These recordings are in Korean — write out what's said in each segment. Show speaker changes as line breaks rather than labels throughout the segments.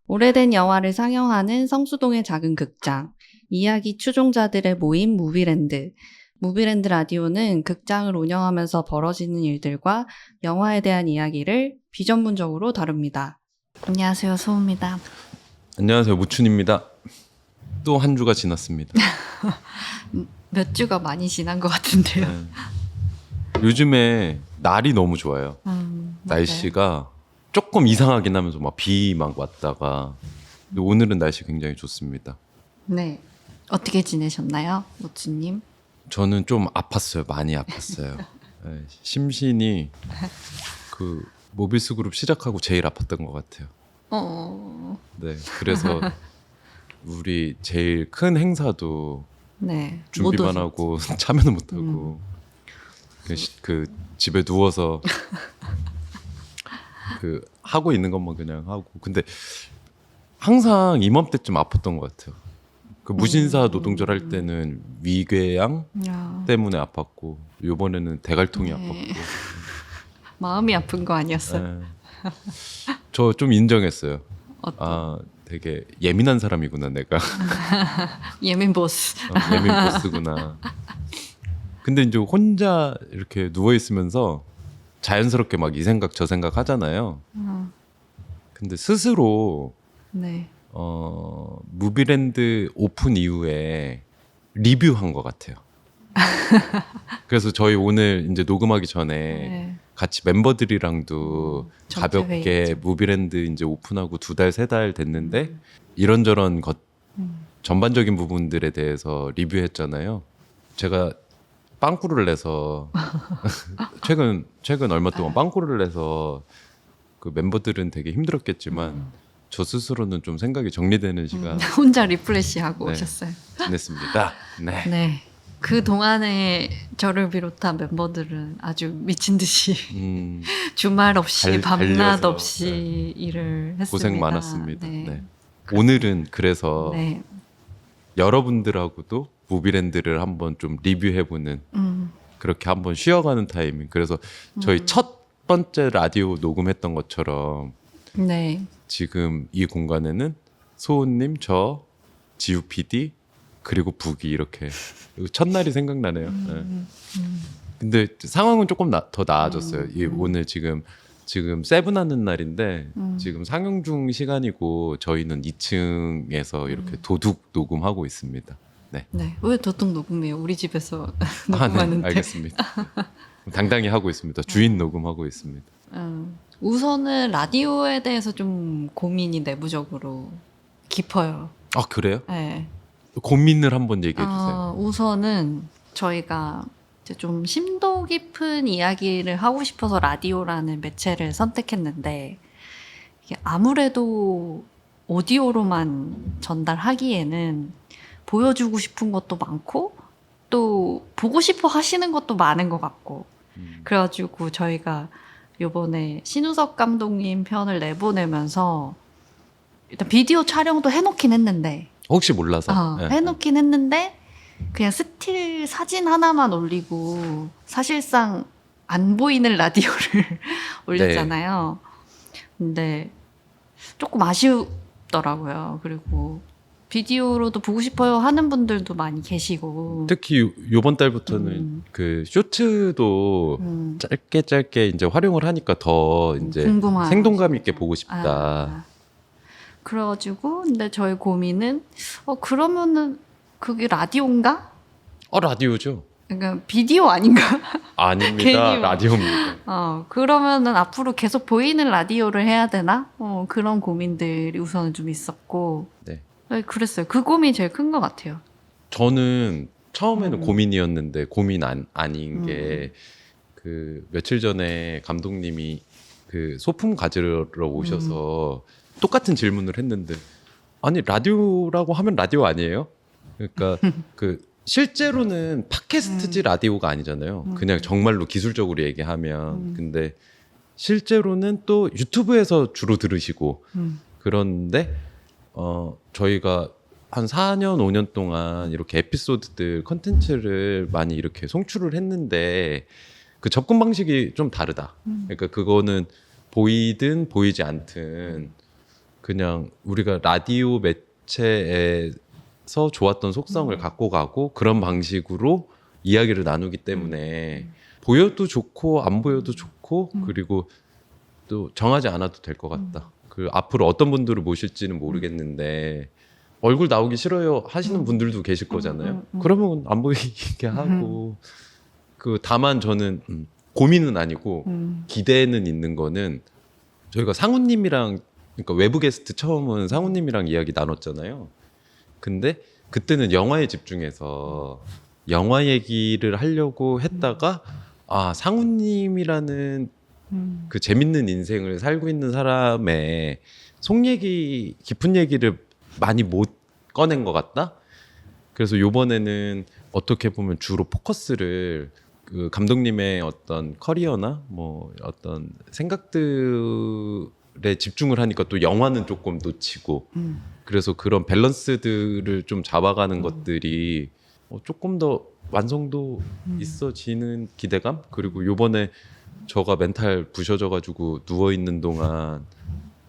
오래된 영화를 상영하는 성수동의 작은 극장, 이야기 추종자들의 모임 무비랜드. 무비랜드 라디오는 극장을 운영하면서 벌어지는 일들과 영화에 대한 이야기를 비전문적으로 다룹니다. 안녕하세요, 소우입니다.
안녕하세요, 무춘입니다. 또 한 주가 지났습니다.
몇 주가 많이 지난 것 같은데요.
네. 요즘에 날이 너무 좋아요.
맞아요.
날씨가 조금 이상하긴 하면서 막 비 막 왔다가 오늘은 날씨 굉장히 좋습니다.
네. 어떻게 지내셨나요, 모츠님?
저는 좀 아팠어요. 많이 아팠어요. 네, 심신이 그 모비스 그룹 시작하고 제일 아팠던 것 같아요. 네, 그래서 우리 제일 큰 행사도
네.
준비만
못
하고 참여는 못 하고 그 집에 누워서 그 하고 있는 것만 그냥 하고. 근데 항상 이맘때쯤 아팠던 것 같아요. 그 무신사 노동절 할 때는 위궤양
야,
때문에 아팠고, 요번에는 대갈통이
네.
아팠고.
마음이 아픈 거 아니었어요?
저 좀 인정했어요.
어떤
아, 되게 예민한 사람이구나 내가.
예민 보스.
예민 보스구나. 근데 이제 혼자 이렇게 누워 있으면서 자연스럽게 막 이 생각 저 생각 하잖아요. 근데 스스로
네.
무비랜드 오픈 이후에 리뷰한 것 같아요. 그래서 저희 오늘 이제 녹음하기 전에
네.
같이 멤버들이랑도
정기
가볍게
회의죠.
무비랜드 이제 오픈하고 2달, 3달 됐는데 이런저런 전반적인 부분들에 대해서 리뷰했잖아요. 제가 빵꾸를 내서 최근 얼마 동안 빵꾸를 내서 그 멤버들은 되게 힘들었겠지만 저 스스로는 좀 생각이 정리되는 시간
혼자 리프레시하고
네.
오셨어요.
지냈습니다. 네.
네. 그 동안에 저를 비롯한 멤버들은 아주 미친 듯이 주말 없이 밤낮
달려서,
없이 일을 했습니다.
고생 많았습니다.
네.
네. 오늘은 그래서
네.
여러분들하고도 무비랜드를 한번 좀 리뷰해보는 그렇게 한번 쉬어가는 타이밍. 그래서 저희 첫 번째 라디오 녹음했던 것처럼
네.
지금 이 공간에는 소은님, 저, 지우 PD 그리고 북이 이렇게 첫날이 생각나네요. 네. 근데 상황은 조금 더 나아졌어요. 오늘 지금 세븐 하는 날인데 지금 상영 중 시간이고 저희는 2층에서 이렇게 도둑 녹음하고 있습니다. 네.
네. 왜 도둑 녹음해요? 우리 집에서
네,
녹음하는데.
알겠습니다. 당당히 하고 있습니다. 주인 녹음하고 있습니다.
우선은 라디오에 대해서 좀 고민이 내부적으로 깊어요.
아, 그래요?
네.
고민을 한번 얘기해 주세요.
우선은 저희가 이제 좀 심도 깊은 이야기를 하고 싶어서 라디오라는 매체를 선택했는데 이게 아무래도 오디오로만 전달하기에는 보여주고 싶은 것도 많고 또 보고 싶어 하시는 것도 많은 것 같고 그래가지고 저희가 요번에 신우석 감독님 편을 내보내면서 일단 비디오 촬영도 해놓긴 했는데
혹시 몰라서. 네.
해놓긴 했는데 그냥 스틸 사진 하나만 올리고 사실상 안 보이는 라디오를 올렸잖아요. 근데 조금 아쉽더라고요. 그리고 비디오로도 보고 싶어요 하는 분들도 많이 계시고
특히 요번 달부터는 그 쇼츠도 짧게 이제 활용을 하니까 더 이제
궁금한
생동감 있게 보고 싶다.
그래가지고 근데 저희 고민은 그러면은 그게 라디오인가?
라디오죠?
그러니까 비디오 아닌가?
아닙니다.
괜히
라디오입니다.
그러면은 앞으로 계속 보이는 라디오를 해야 되나? 그런 고민들이 우선은 좀 있었고.
네.
네, 그랬어요. 그 고민이 제일 큰 것 같아요.
저는 처음에는 고민이었는데 고민 아닌 게 그 며칠 전에 감독님이 그 소품 가지러 오셔서 똑같은 질문을 했는데 아니 라디오라고 하면 라디오 아니에요? 그러니까 그 실제로는 팟캐스트지 라디오가 아니잖아요. 그냥 정말로 기술적으로 얘기하면. 근데 실제로는 또 유튜브에서 주로 들으시고 그런데 저희가 한 4년, 5년 동안 이렇게 에피소드들, 컨텐츠를 많이 이렇게 송출을 했는데 그 접근 방식이 좀 다르다. 그러니까 그거는 보이든 보이지 않든 그냥 우리가 라디오 매체에서 좋았던 속성을 갖고 가고 그런 방식으로 이야기를 나누기 때문에 보여도 좋고 안 보여도 좋고 그리고 또 정하지 않아도 될 것 같다. 그 앞으로 어떤 분들을 모실지는 모르겠는데 얼굴 나오기 싫어요 하시는 분들도 계실 거잖아요. 그러면 안 보이게 하고 그 다만 저는 고민은 아니고 기대는 있는 거는 저희가 상우님이랑 그러니까 외부 게스트 처음은 상우님이랑 이야기 나눴잖아요. 근데 그때는 영화에 집중해서 영화 얘기를 하려고 했다가 아 상우님이라는 그 재밌는 인생을 살고 있는 사람의 속 얘기 깊은 얘기를 많이 못 꺼낸 것 같다. 그래서 요번에는 어떻게 보면 주로 포커스를 그 감독님의 어떤 커리어나 뭐 어떤 생각들에 집중을 하니까 또 영화는 조금 놓치고 그래서 그런 밸런스들을 좀 잡아가는 것들이 조금 더 완성도 있어지는 기대감. 그리고 요번에 저가 멘탈 부셔져가지고 누워 있는 동안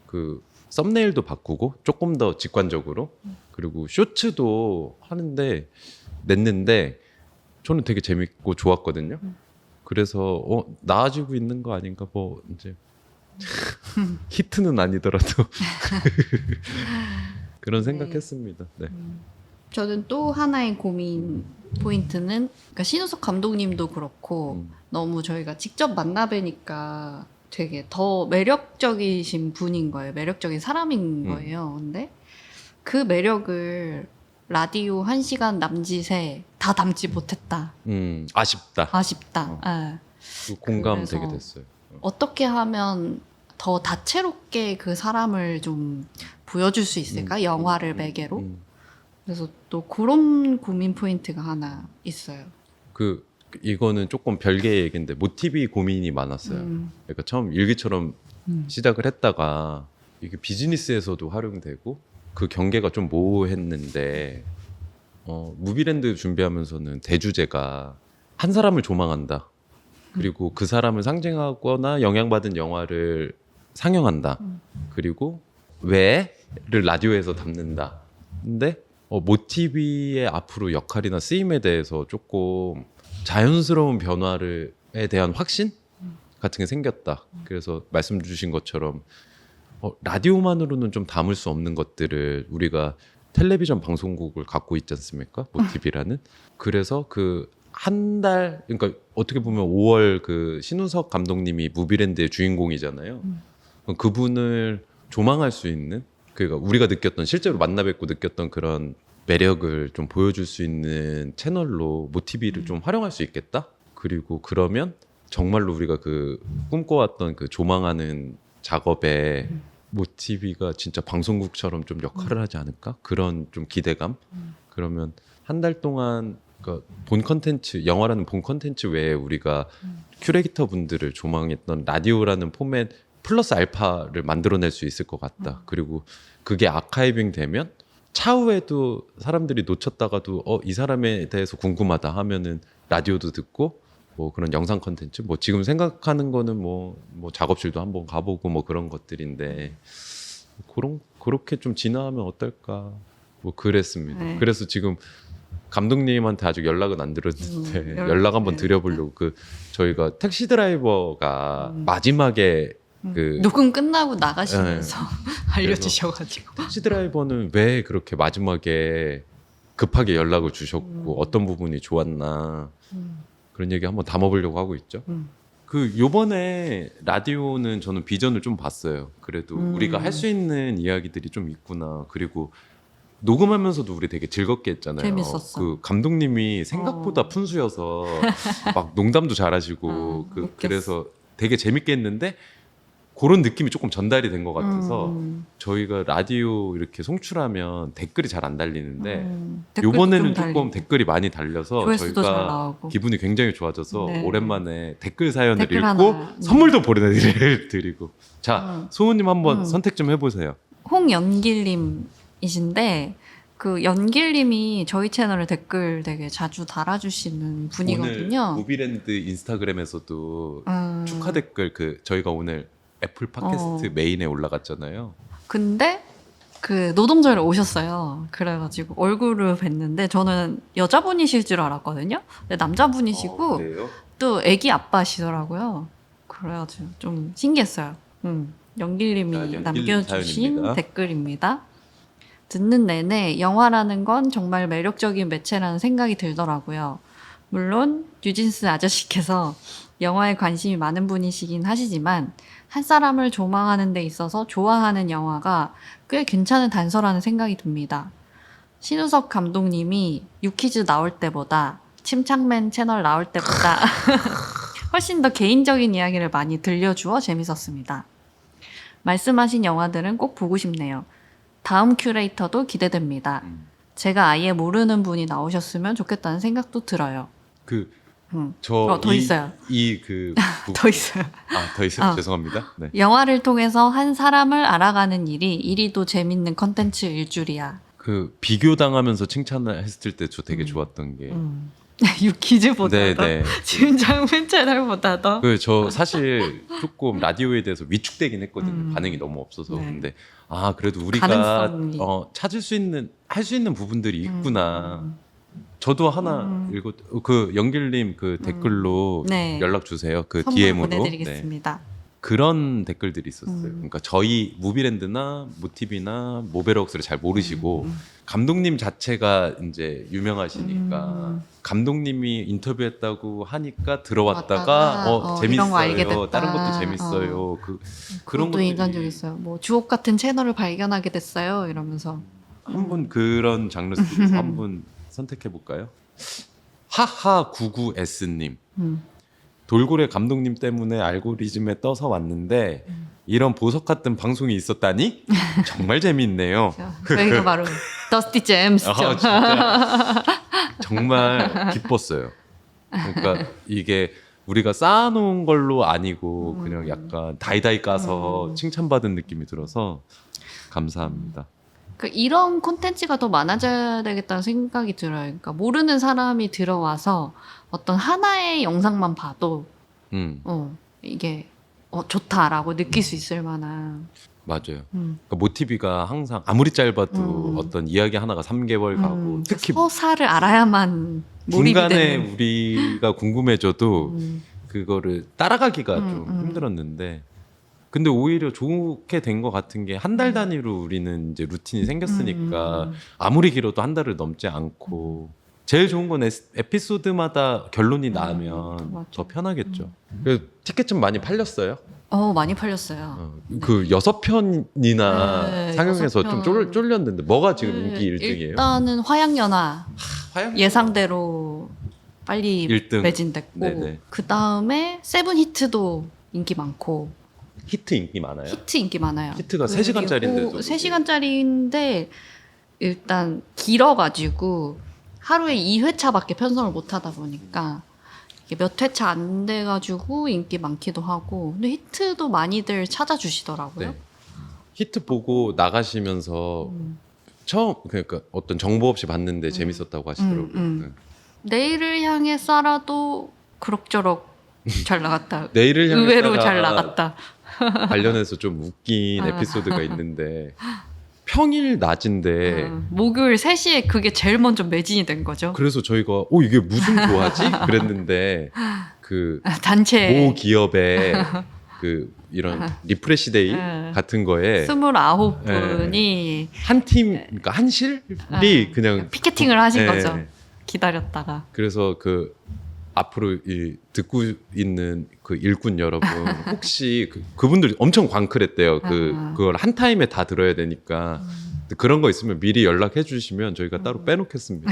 그 썸네일도 바꾸고 조금 더 직관적으로 그리고 쇼츠도 하는데 냈는데 저는 되게 재밌고 좋았거든요. 그래서 나아지고 있는 거 아닌가 뭐 이제 히트는 아니더라도 그런 생각했습니다. 네.
저는 또 하나의 고민 포인트는 그러니까 신우석 감독님도 그렇고 너무 저희가 직접 만나뵈니까 되게 더 매력적이신 분인 거예요. 매력적인 사람인 거예요. 근데 그 매력을 라디오 1시간 남짓에 다 담지 못했다.
아쉽다.
아쉽다. 예.
그 공감
그래서
되게 됐어요.
어떻게 하면 더 다채롭게 그 사람을 좀 보여줄 수 있을까? 영화를 매개로. 그래서 또 그런 고민 포인트가 하나 있어요.
그 이거는 조금 별개의 얘기인데 모티비 고민이 많았어요. 그러니까 처음 일기처럼 시작을 했다가 이게 비즈니스에서도 활용되고 그 경계가 좀 모호했는데 무비랜드 준비하면서는 대주제가 한 사람을 조망한다. 그리고 그 사람을 상징하거나 영향받은 영화를 상영한다. 그리고 왜를 라디오에서 담는다. 근데 모티비의 앞으로 역할이나 쓰임에 대해서 조금 자연스러운 변화에 대한 확신 같은 게 생겼다. 그래서 말씀 주신 것처럼 라디오만으로는 좀 담을 수 없는 것들을 우리가 텔레비전 방송국을 갖고 있지 않습니까? 모티비라는. 그래서 그 한 달, 그러니까 어떻게 보면 5월 그 신우석 감독님이 무비랜드의 주인공이잖아요. 그분을 조망할 수 있는, 그러니까 우리가 느꼈던 실제로 만나 뵙고 느꼈던 그런 매력을 좀 보여줄 수 있는 채널로 모티비를 좀 활용할 수 있겠다. 그리고 그러면 정말로 우리가 그 꿈꿔왔던 그 조망하는 작업에 모티비가 진짜 방송국처럼 좀 역할을 하지 않을까? 그런 좀 기대감. 그러면 한 달 동안 그러니까 본 컨텐츠, 영화라는 본 컨텐츠 외에 우리가 큐레이터 분들을 조망했던 라디오라는 포맷 플러스 알파를 만들어낼 수 있을 것 같다. 그리고 그게 아카이빙 되면 차후에도 사람들이 놓쳤다가도 이 사람에 대해서 궁금하다 하면은 라디오도 듣고 뭐 그런 영상 컨텐츠 뭐 지금 생각하는 거는 뭐 작업실도 한번 가보고 뭐 그런 것들인데 그렇게 좀 진화하면 어떨까 뭐 그랬습니다.
네.
그래서 지금 감독님한테 아직 연락은 안 드렸는데 연락 한번 드려보려고 그 저희가 택시 드라이버가 마지막에 그
녹음 끝나고 나가시면서 알려주셔가지고
택시 드라이버는 왜 그렇게 마지막에 급하게 연락을 주셨고 어떤 부분이 좋았나 그런 얘기 한번 담아보려고 하고 있죠. 그 요번에 라디오는 저는 비전을 좀 봤어요. 그래도 우리가 할 수 있는 이야기들이 좀 있구나. 그리고 녹음하면서도 우리 되게 즐겁게 했잖아요.
재밌었어.
그 감독님이 생각보다 푼수여서 막 농담도 잘하시고 그래서 되게 재밌게 했는데 그런 느낌이 조금 전달이 된 것 같아서 저희가 라디오 이렇게 송출하면 댓글이 잘 안 달리는데 요번에는 조금 댓글이 많이 달려서
조회수도 잘
저희가
나오고.
기분이 굉장히 좋아져서
네.
오랜만에 댓글 사연을
댓글
읽고
하나.
선물도 보내드리고 자 소은님 한번 선택 좀 해보세요.
홍연길님이신데 그 연길님이 저희 채널에 댓글 되게 자주 달아주시는 분이거든요.
오늘 무비랜드 인스타그램에서도 축하 댓글 그 저희가 오늘 애플 팟캐스트 메인에 올라갔잖아요.
근데 그 노동조를 오셨어요. 그래가지고 얼굴을 뵀는데 저는 여자분이실 줄 알았거든요. 근데 남자분이시고
그래요?
또 아기 아빠시더라고요. 그래가지고 좀 신기했어요. 영길님이
연길님
남겨주신
사연입니다.
댓글입니다. 듣는 내내 영화라는 건 정말 매력적인 매체라는 생각이 들더라고요. 물론 뉴진스 아저씨께서 영화에 관심이 많은 분이시긴 하시지만 한 사람을 조망하는 데 있어서 좋아하는 영화가 꽤 괜찮은 단서라는 생각이 듭니다. 신우석 감독님이 유키즈 나올 때보다 침착맨 채널 나올 때보다 훨씬 더 개인적인 이야기를 많이 들려주어 재밌었습니다. 말씀하신 영화들은 꼭 보고 싶네요. 다음 큐레이터도 기대됩니다. 제가 아예 모르는 분이 나오셨으면 좋겠다는 생각도 들어요. 더 있어요. 더 있어요.
더 있어요. 죄송합니다. 네.
영화를 통해서 한 사람을 알아가는 일이 이리도 재밌는 컨텐츠일 줄이야.
그 비교 당하면서 칭찬을 했을 때 저 되게 좋았던 게
유키즈보다도
네.
진장맨 채널보다도
저 사실 조금 라디오에 대해서 위축되긴 했거든요. 반응이 너무 없어서.
네.
근데 그래도 우리가
가능성이.
찾을 수 있는 할 수 있는 부분들이 있구나. 저도 하나 그 영길님 그 댓글로
네.
연락 주세요. 그
선물
DM으로.
보내드리겠습니다.
그런 댓글들이 있었어요. 그러니까 저희 무비랜드나 모티비나 모베럭스를 잘 모르시고 감독님 자체가 이제 유명하시니까 감독님이 인터뷰했다고 하니까 들어왔다가
이런 거 알게
재밌어요.
됐다.
다른 것도 재밌어요. 그런
그것도 인간적이었어요. 뭐 주옥 같은 채널을 발견하게 됐어요. 이러면서
한분 그런 장르 속에서 한 분 선택해 볼까요? 하하 99S님. 돌고래 감독님 때문에 알고리즘에 떠서 왔는데 이런 보석 같은 방송이 있었다니 정말 재미있네요.
저희가 바로 더스티 잼스죠.
진짜 정말 기뻤어요. 그러니까 이게 우리가 쌓아놓은 걸로 아니고 그냥 약간 다이다이 까서 칭찬받은 느낌이 들어서 감사합니다.
이런 콘텐츠가 더 많아져야 되겠다는 생각이 들어요. 그러니까 모르는 사람이 들어와서 어떤 하나의 영상만 봐도 이게 좋다라고 느낄 수 있을 만한.
맞아요. 그러니까 모티비가 항상 아무리 짧아도 어떤 이야기 하나가 3개월 가고 특히
서사를 알아야만 몰입이
중간에
되는.
우리가 궁금해져도 그거를 따라가기가 좀 힘들었는데 근데 오히려 좋게 된 것 같은 게 한 달 단위로 우리는 이제 루틴이 생겼으니까 아무리 길어도 한 달을 넘지 않고 제일 좋은 건 에피소드마다 결론이 나면
맞아.
더 편하겠죠. 그래서 티켓 좀 많이 팔렸어요.
많이 팔렸어요.
그 6편이나
네,
상영해서
6편.
좀 쫄렸는데 뭐가 지금 인기 1등이에요?
일단은 화양연화
화양?
예상대로 빨리
1등.
매진됐고
네네.
그 다음에 세븐 히트도 인기 많고
히트 인기 많아요?
히트 인기 많아요.
히트가 3시간짜리인데도
3시간짜리인데 일단 길어가지고 하루에 2회차밖에 편성을 못 하다 보니까 이게 몇 회차 안 돼가지고 인기 많기도 하고 근데 히트도 많이들 찾아주시더라고요.
네. 히트 보고 나가시면서 처음 그러니까 어떤 정보 없이 봤는데 재밌었다고 하시더라고요. 네.
내일을 향해 쌀아도 그럭저럭 잘 나갔다.
내일을 향해
의외로
쌀아
잘 나갔다.
관련해서 좀 웃긴 에피소드가 있는데 평일 낮인데
목요일 3시에 그게 제일 먼저 매진이 된 거죠.
그래서 저희가 이게 무슨 조화지? 그랬는데 그
단체
모 기업의 그 이런 리프레시 데이 같은 거에
29분이
한 팀, 그러니까 한 실이 그냥
피켓팅을 하신
네.
거죠. 기다렸다가.
그래서 그 앞으로 듣고 있는 그 일꾼 여러분 혹시 그분들이 엄청 광클했대요. 그걸 한 타임에 다 들어야 되니까 그런 거 있으면 미리 연락해 주시면 저희가 따로 빼놓겠습니다.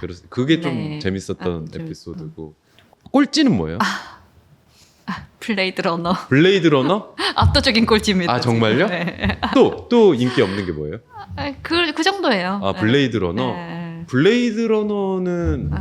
그래서 그게 좀
네.
재밌었던 에피소드고 꼴찌는 뭐예요?
블레이드 러너.
블레이드 러너?
압도적인 꼴찌입니다.
아 정말요?
네.
또 인기 없는 게 뭐예요?
그 정도예요.
아 블레이드 러너.
네.
블레이드 러너는
네.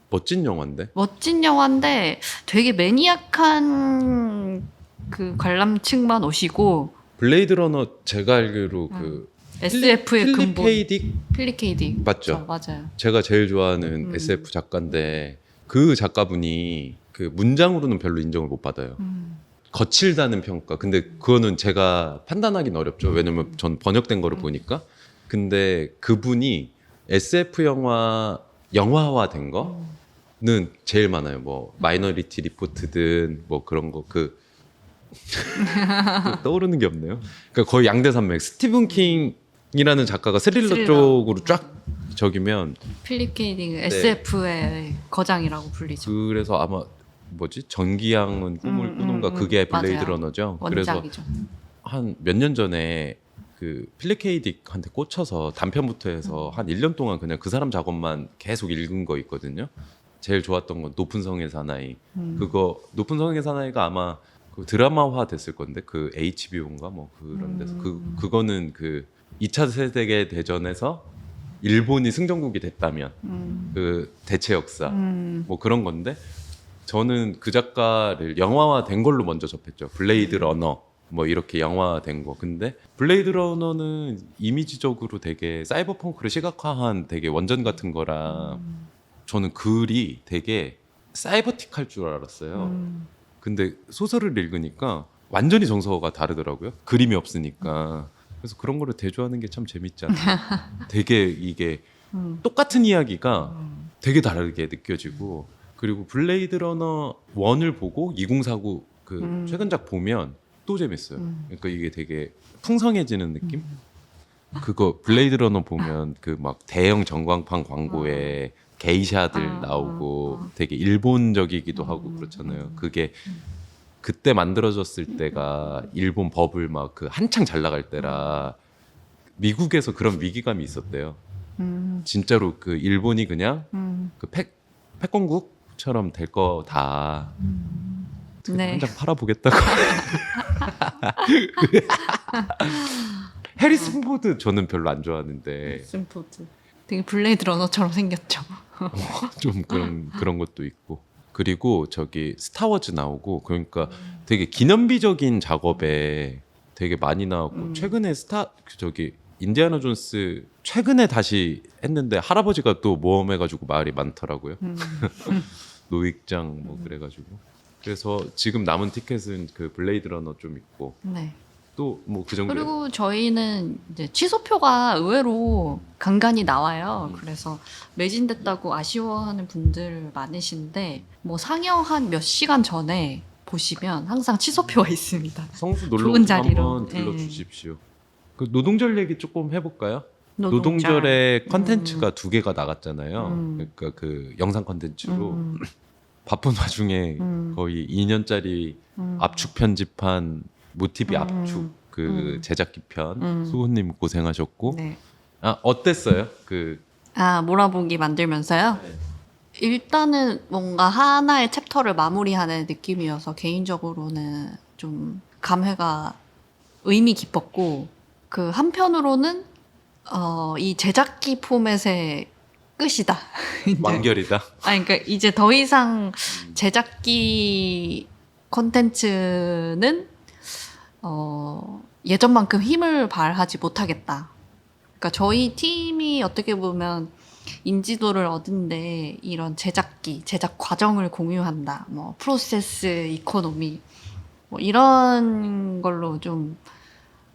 멋진 영화인데.
멋진 영화인데 되게 매니악한 그 관람층만 오시고
블레이드 러너 제가 알기로 그
SF의
필립
근본
케이딕
필립 케이딕
맞죠?
맞아요.
제가 제일 좋아하는 SF 작가인데 그 작가분이 그 문장으로는 별로 인정을 못 받아요. 거칠다는 평가. 근데 그거는 제가 판단하기는 어렵죠. 왜냐면 전 번역된 거를 보니까. 근데 그분이 SF 영화화된 거는 제일 많아요. 뭐 마이너리티 리포트든 뭐 그런 거 떠오르는 게 없네요. 그러니까 거의 양대산맥. 스티븐 킹이라는 작가가 스릴러 쪽으로 쫙 적이면
필립 케이딩 SF의 거장이라고 불리죠.
그래서 아마 뭐지 전기양은 꿈을 꾸는가 그게 블레이드
맞아요.
러너죠.
원작이죠.
그래서 한 몇 년 전에 그 필립 케이딕한테 꽂혀서 단편부터 해서 한 1년 동안 그냥 그 사람 작업만 계속 읽은 거 있거든요. 제일 좋았던 건 높은 성의 사나이. 그거 높은 성의 사나이가 아마 그 드라마화 됐을 건데 그 HBO인가 뭐 그런 데서 그거는 그 2차 세계 대전에서 일본이 승전국이 됐다면 그 대체 역사 뭐 그런 건데 저는 그 작가를 영화화 된 걸로 먼저 접했죠. 블레이드 러너 뭐 이렇게 영화화된 거. 근데 블레이드 러너는 이미지적으로 되게 사이버펑크를 시각화한 되게 원전 같은 거라 저는 글이 되게 사이버틱할 줄 알았어요. 근데 소설을 읽으니까 완전히 정서가 다르더라고요. 그림이 없으니까. 그래서 그런 거를 대조하는 게 참 재밌지 않아요. 되게 이게 똑같은 이야기가 되게 다르게 느껴지고 그리고 블레이드 러너 1을 보고 2049 그 최근작 보면 또 재밌어요. 그러니까 이게 되게 풍성해지는 느낌? 그거 블레이드 러너 보면 그 막 대형 전광판 광고에 게이샤들 나오고 되게 일본적이기도 하고 그렇잖아요. 그게 그때 만들어졌을 때가 일본 버블 막 그 한창 잘 나갈 때라 미국에서 그런 위기감이 있었대요. 진짜로 그 일본이 그냥 그 패권국처럼 될 거다.
네.
한 장 팔아보겠다고. 해리슨 포드 저는 별로 안 좋아하는데
심포드. 되게 블레이드 러너처럼 생겼죠.
좀 그런 것도 있고 그리고 저기 스타워즈 나오고 그러니까 되게 기념비적인 작업에 되게 많이 나왔고 최근에 저기 인디아나 존스 최근에 다시 했는데 할아버지가 또 모험해가지고 말이 많더라고요. 노익장 뭐 그래가지고 그래서 지금 남은 티켓은 그 블레이드 러너 좀 있고
네.
또 뭐 그 정도.
그리고 저희는 이제 취소표가 의외로 간간히 나와요. 그래서 매진됐다고 아쉬워하는 분들 많으신데 뭐 상영한 몇 시간 전에 보시면 항상 취소표가 있습니다.
성수 놀러
좋은
오시면
자리로.
한번 들러주십시오. 그 노동절 얘기 조금 해볼까요?
노동절.
노동절에 컨텐츠가 2개가 나갔잖아요. 그러니까 그 영상 컨텐츠로 바쁜 와중에 거의 2년짜리 압축 편집한 모티비 압축 그 제작기 편 수호님 고생하셨고
네.
아 어땠어요?
몰아보기 만들면서요.
네.
일단은 뭔가 하나의 챕터를 마무리하는 느낌이어서 개인적으로는 좀 감회가 의미 깊었고 그 한편으로는 이 제작기 포맷의 끝이다. 이제.
완결이다.
그러니까 이제 더 이상 제작기 콘텐츠는 예전만큼 힘을 발하지 못하겠다. 그러니까 저희 팀이 어떻게 보면 인지도를 얻은데 이런 제작기, 제작 과정을 공유한다. 뭐 프로세스 이코노미 뭐 이런 걸로 좀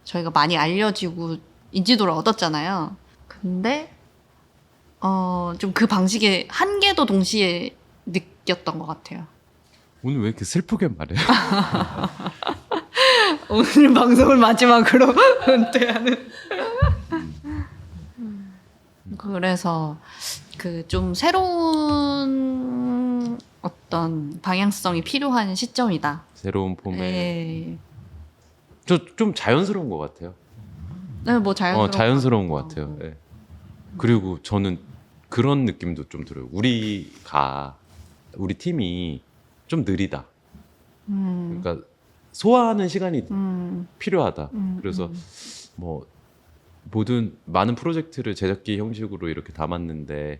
저희가 많이 알려지고 인지도를 얻었잖아요. 근데 좀 그 방식의 한계도 동시에 느꼈던 것 같아요.
오늘 왜 이렇게 슬프게 말해?
오늘 방송을 마지막으로 은퇴하는. 그래서 그 좀 새로운 어떤 방향성이 필요한 시점이다.
새로운 폼에
네,
좀 자연스러운 것 같아요.
네, 뭐
자연스러운 것 같아요. 네. 그리고 저는 그런 느낌도 좀 들어요. 우리 팀이 좀 느리다. 그러니까 소화하는 시간이 필요하다. 그래서 뭐 모든 많은 프로젝트를 제작기 형식으로 이렇게 담았는데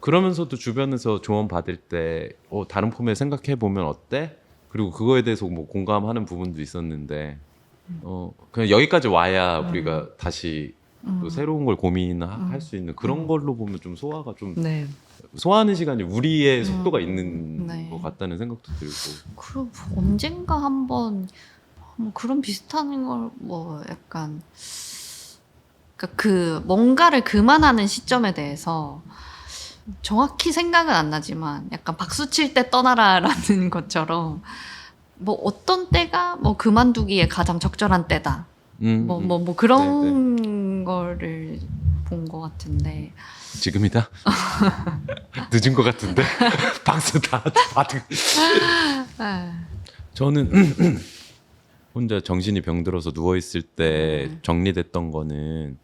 그러면서도 주변에서 조언 받을 때 다른 폼에 생각해 보면 어때? 그리고 그거에 대해서 뭐 공감하는 부분도 있었는데 그냥 여기까지 와야 우리가 다시 또 새로운 걸 고민할 수 있는 그런 걸로 보면 좀 소화가 좀
네.
소화하는 시간이 우리의 속도가 있는
네.
것 같다는 생각도 들고.
그럼 언젠가 한번 뭐 그런 비슷한 걸 뭐 약간 그 뭔가를 그만하는 시점에 대해서 정확히 생각은 안 나지만 약간 박수 칠 때 떠나라라는 것처럼 뭐 어떤 때가 뭐 그만두기에 가장 적절한 때다. 뭐 그런 거를 본 것 같은데.
지금이다? 늦은 것 같은데? 박수 다 받은. 저는 혼자 정신이 병들어서 누워있을 때 정리됐던 거는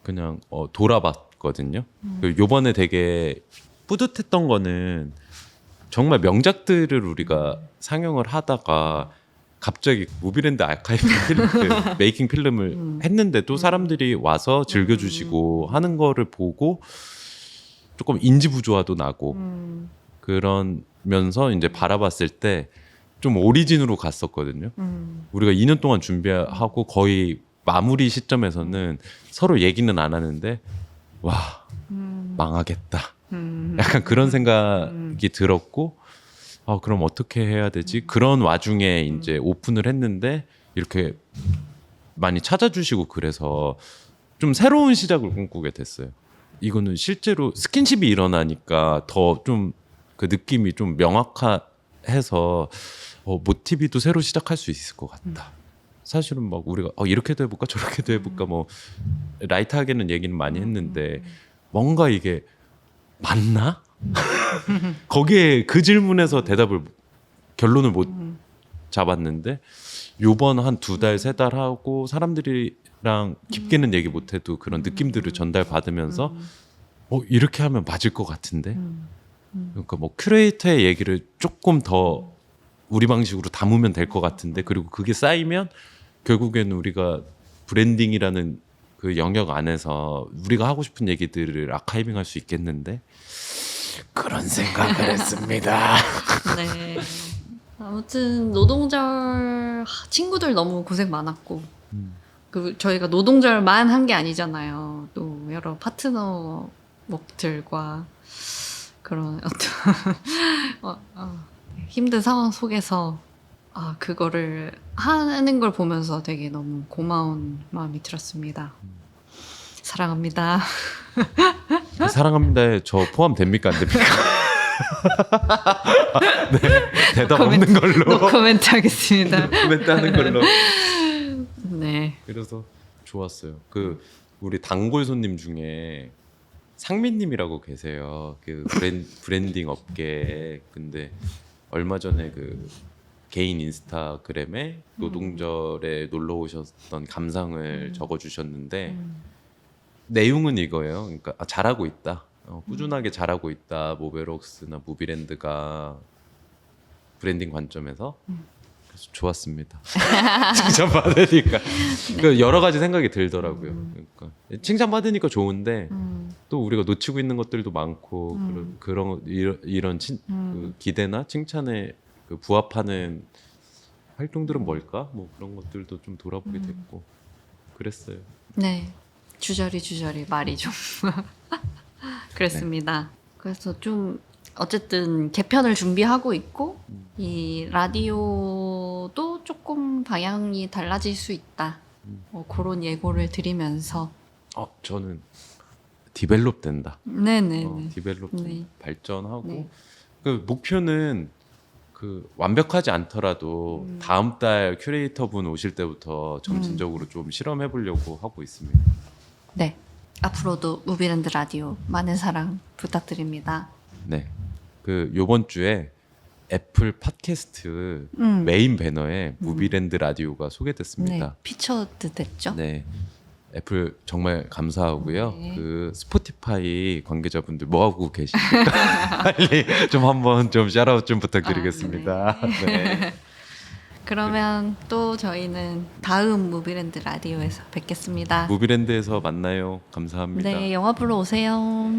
그냥 돌아봤거든요. 요번에 되게 뿌듯했던 거는 정말 명작들을 우리가 상영을 하다가 갑자기 무비랜드 아카이브 그 메이킹 필름을 했는데도 사람들이 와서 즐겨주시고 하는 거를 보고 조금 인지 부조화도 나고 그러면서 이제 바라봤을 때 좀 오리진으로 갔었거든요. 우리가 2년 동안 준비하고 거의 마무리 시점에서는 서로 얘기는 안 하는데 와 망하겠다. 약간 그런 생각이 들었고 그럼 어떻게 해야 되지? 그런 와중에 이제 오픈을 했는데 이렇게 많이 찾아주시고 그래서 좀 새로운 시작을 꿈꾸게 됐어요. 이거는 실제로 스킨십이 일어나니까 더 좀 그 느낌이 좀 명확해서 모티비도 새로 시작할 수 있을 것 같다. 사실은 막 우리가 이렇게도 해볼까 저렇게도 해볼까 뭐 라이트하게는 얘기는 많이 했는데 뭔가 이게 맞나? 거기에 그 질문에서 결론을 못 잡았는데 요번 한 2달 3달 하고 사람들이랑 깊게는 얘기 못해도 그런 느낌들을 전달받으면서 이렇게 하면 맞을 것 같은데 그러니까 뭐 큐레이터의 얘기를 조금 더 우리 방식으로 담으면 될 것 같은데 그리고 그게 쌓이면 결국에는 우리가 브랜딩이라는 그 영역 안에서 우리가 하고 싶은 얘기들을 아카이빙할 수 있겠는데 그런 생각을 했습니다.
네. 아무튼 노동절 친구들 너무 고생 많았고 저희가 노동절만 한 게 아니잖아요. 또 여러 파트너들과 그런 어떤 힘든 상황 속에서 그거를 하는 걸 보면서 되게 너무 고마운 마음이 들었습니다. 사랑합니다.
사랑합니다에 저 포함됩니까 안 됩니까? 네, 대답 없는 걸로.
노코멘트 하겠습니다.
노코멘트 하는 걸로.
네.
그래서 좋았어요. 우리 단골 손님 중에 상민님이라고 계세요. 그 브랜딩 업계에. 근데 얼마 전에 그 개인 인스타그램에 노동절에 놀러 오셨던 감상을 적어주셨는데 내용은 이거예요. 그러니까 잘하고 있다. 꾸준하게 잘하고 있다. 모베록스나 무비랜드가 브랜딩 관점에서 그래서 좋았습니다. 칭찬받으니까 여러 가지 생각이 들더라고요. 그러니까 칭찬받으니까 좋은데 또 우리가 놓치고 있는 것들도 많고 이런 그 기대나 칭찬에 부합하는 활동들은 뭘까? 뭐 그런 것들도 좀 돌아보게 됐고 그랬어요.
네. 주저리 말이 좀 그랬습니다. 그래서 좀 어쨌든 개편을 준비하고 있고 이 라디오도 조금 방향이 달라질 수 있다. 그런 예고를 드리면서
저는 디벨롭 된다.
네네.
디벨롭
네.
발전하고
네.
그 목표는 완벽하지 않더라도 다음 달 큐레이터 분 오실 때부터 점진적으로 좀 실험해 보려고 하고 있습니다.
네. 앞으로도 무비랜드 라디오 많은 사랑 부탁드립니다.
네. 요번 주에 애플 팟캐스트 메인 배너에 무비랜드 라디오가 소개됐습니다.
네. 피처드 됐죠?
네. 애플 정말 감사하고요.
네.
스포티파이 관계자분들 뭐 하고 계십니까? 빨리 좀 한번 좀 샤라웃 좀 부탁드리겠습니다. 네.
그러면 또 저희는 다음 무비랜드 라디오에서 뵙겠습니다.
무비랜드에서 만나요. 감사합니다.
네, 영화 보러 오세요.